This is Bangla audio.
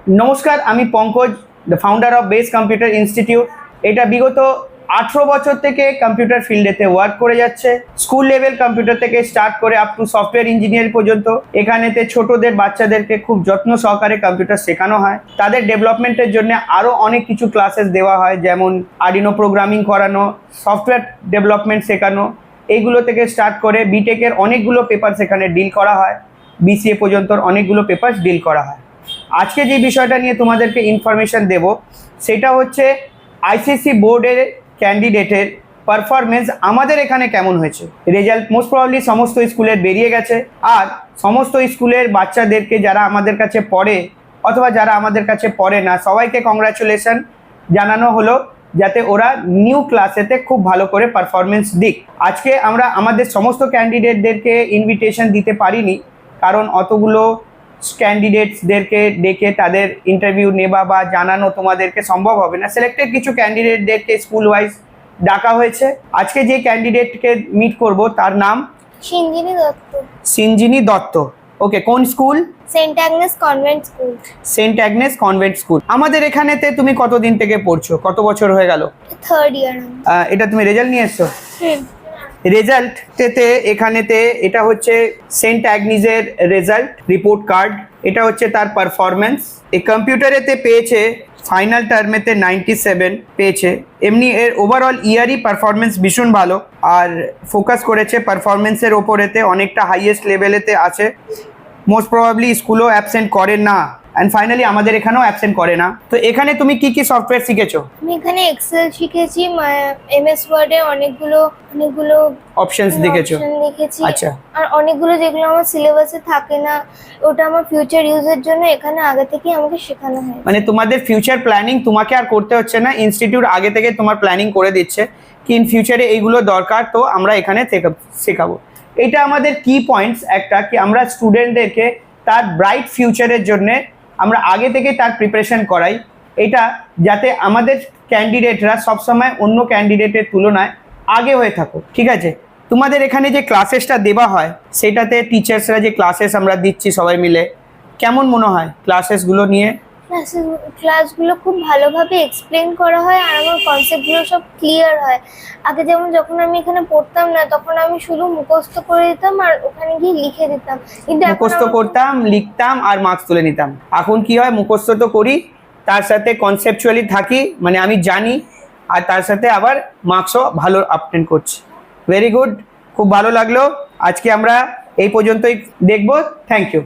নমস্কার, আমি Pankaj, the founder of base computer institute. এটা বিগত 18 বছর থেকে কম্পিউটার ফিল্ডেতে ওয়ার্ক করে যাচ্ছে। স্কুল লেভেল কম্পিউটার থেকে স্টার্ট করে আপ টু সফটওয়্যার ইঞ্জিনিয়ার পর্যন্ত এখানেতে ছোটদের বাচ্চাদেরকে খুব যত্ন সহকারে কম্পিউটার শেখানো হয়। তাদের ডেভেলপমেন্টের জন্য আরও অনেক কিছু ক্লাসেস দেওয়া হয়, যেমন আর্ডিনো প্রোগ্রামিং করানো, সফটওয়্যার ডেভেলপমেন্ট শেখানো। এইগুলো থেকে স্টার্ট করে বিটেকের অনেকগুলো পেপার সেখানে ডিল করা হয়, বিসিএ পর্যন্ত অনেকগুলো পেপার ডিল করা হয়। আজকে যে বিষয়টা নিয়ে তোমাদেরকে ইনফরমেশন দেব সেটা হচ্ছে আইসিএসসি বোর্ডের ক্যান্ডিডেটের পারফরমেন্স আমাদের এখানে কেমন হয়েছে। রেজাল্ট মোস্ট প্রবাবলি সমস্ত স্কুলের বেরিয়ে গেছে, আর সমস্ত স্কুলের বাচ্চাদেরকে যারা আমাদের কাছে পড়ে অথবা যারা আমাদের কাছে পড়ে না, সবাইকে কংগ্রাচুলেশন জানানো হলো, যাতে ওরা নিউ ক্লাসেতে খুব ভালো করে পারফরমেন্স দিক। আজকে আমরা আমাদের সমস্ত ক্যান্ডিডেটদেরকে ইনভিটেশন দিতে পারিনি, কারণ অতগুলো ক্যান্ডিডেটসদেরকে ডেকে তাদের ইন্টারভিউ নেওয়া বা জানানো তোমাদেরকে সম্ভব হবে না। সিলেক্টেড কিছু ক্যান্ডিডেটদেরকে স্কুল ওয়াইজ ডাকা হয়েছে। আজকে যে ক্যান্ডিডেটকে মিট করব তার নাম সিঞ্জিনী দত্ত। সিঞ্জিনী দত্ত। ওকে, কোন school? Saint Agnes convent school. Saint Agnes convent school. আমাদের এখানেতে তুমি কতদিন থেকে পড়ছো, কত বছর হয়ে গেল? Third year. এটা তুমি রেজাল্ট নিয়ে এসছো? রেজাল্টেতে এখানেতে এটা হচ্ছে সেন্ট অ্যাগনিসের রেজাল্ট রিপোর্ট কার্ড। এটা হচ্ছে তার পারফরমেন্স। এই কম্পিউটারেতে পেয়েছে ফাইনাল টার্মেতে 97 পেয়েছে। এমনি এর ওভারঅল ইয়ারই পারফরমেন্স ভীষণ ভালো, আর ফোকাস করেছে পারফরমেন্সের ওপরেতে, অনেকটা হাইয়েস্ট লেভেলেতে আছে। মোস্ট প্রবাবলি স্কুলও অ্যাবসেন্ট করে না, অ্যান্ড ফাইনালি আমাদের এখানেও অ্যাবসেন্ট করে না। তো এখানে তুমি কি কি সফটওয়্যার শিখেছো? আমি এখানে এক্সেল শিখেছি, এমএস ওয়ার্ডে অনেকগুলো অপশনস দেখেছো? দেখেছি। আচ্ছা। আর অনেকগুলো যেগুলো আমার সিলেবাসে থাকে না, ওটা আমার ফিউচার ইউজের জন্য এখানে আগে থেকেই আমাকে শেখানো হয়। মানে তোমাদের ফিউচার প্ল্যানিং তোমাকে আর করতে হচ্ছে না, ইনস্টিটিউট আগে থেকে তোমার প্ল্যানিং করে দিচ্ছে কি ইন ফিউচারে এইগুলো দরকার, তো আমরা এখানে শেখাবো। এটা আমাদের কি পয়েন্টস একটা, কি আমরা স্টুডেন্টদেরকে তার ব্রাইট ফিউচারের জন্য আমরা আগে থেকে তার প্রিপারেশন করাই, এটা যাতে আমাদের ক্যান্ডিডেটরা সবসময় অন্য ক্যান্ডিডেটের তুলনায় আগে হয়ে থাকো। ঠিক আছে, তোমাদের এখানে যে ক্লাসেসটা দেওয়া হয় সেটাতে টিচার্সরা যে ক্লাসেস আমরা দিচ্ছি সবাই মিলে, কেমন মনে হয় ক্লাসেসগুলো নিয়ে? ক্লাসগুলো খুব ভালোভাবে এক্সপ্লেন করা হয়, আর আমার কনসেপ্টগুলো সব ক্লিয়ার হয়। আগে যেমন যখন আমি এখানে পড়তাম না, তখন আমি শুধু মুখস্থ করে দিতাম আর ওখানে গিয়ে লিখে দিতাম, কিন্তু মুখস্থ করতাম, লিখতাম আর মার্কস তুলে নিতাম। এখন কি হয়, মুখস্থ তো করি, তার সাথে কনসেপচুয়ালি থাকি, মানে আমি জানি, আর তার সাথে আবার মার্কসও ভালো অবটেন করছি। ভেরি গুড, খুব ভালো লাগলো। আজকে আমরা এই পর্যন্তই দেখব। Thank you.